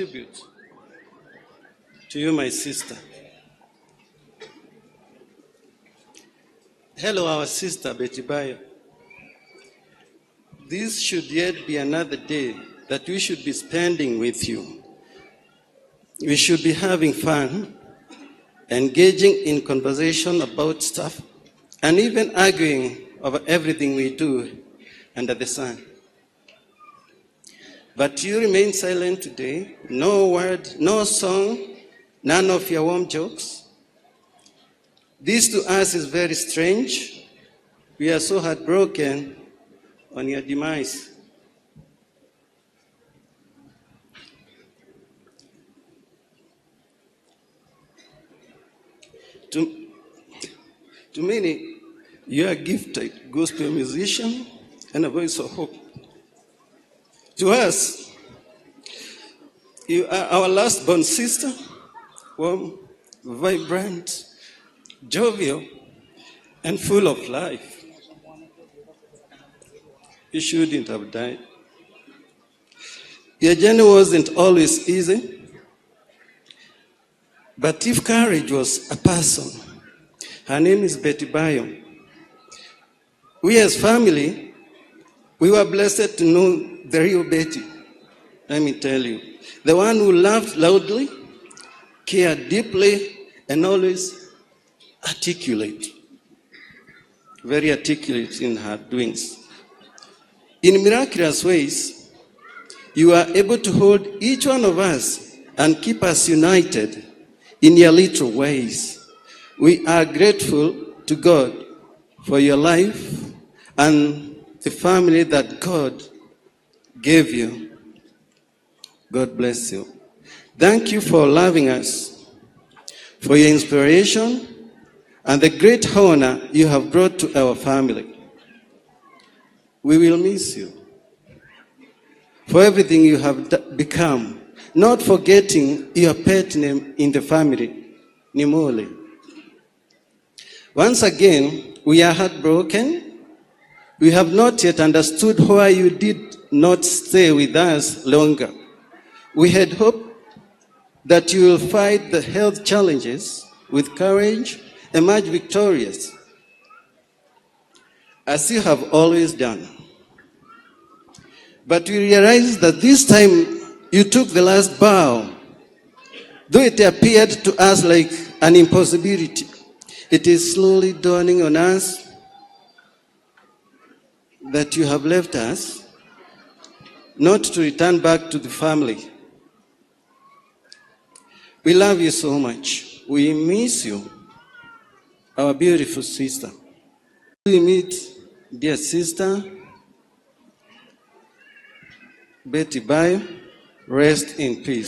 tribute to you, my sister. Hello, our sister Betty Bayo. This should yet be another day that we should be spending with you. We should be having fun, engaging in conversation about stuff, and even arguing over everything we do under the sun. But you remain silent today. No word, no song, none of your warm jokes. This to us is very strange. We are so heartbroken on your demise. To many, you are a gifted gospel musician and a voice of hope. To us, you are our last born sister, warm, vibrant, jovial, and full of life. You shouldn't have died. Your journey wasn't always easy, but if courage was a person, her name is Betty Bayo. We as family, we were blessed to know the real Betty. Let me tell you, the one who laughed loudly, cared deeply, and always articulate. Very articulate in her doings. In miraculous ways, you are able to hold each one of us and keep us united in your little ways. We are grateful to God for your life and the family that God gave you. God bless you. Thank you for loving us, for your inspiration, and the great honor you have brought to our family. We will miss you for everything you have become, not forgetting your pet name in the family, Nimole. Once again, we are heartbroken. We have not yet understood why you did not stay with us longer. We had hoped that you will fight the health challenges with courage, emerge victorious, as you have always done. But we realized that this time you took the last bow. Though it appeared to us like an impossibility, it is slowly dawning on us that you have left us, not to return back to the family. We love you so much. We miss you, our beautiful sister. We meet, dear sister, Betty Bayo, rest in peace.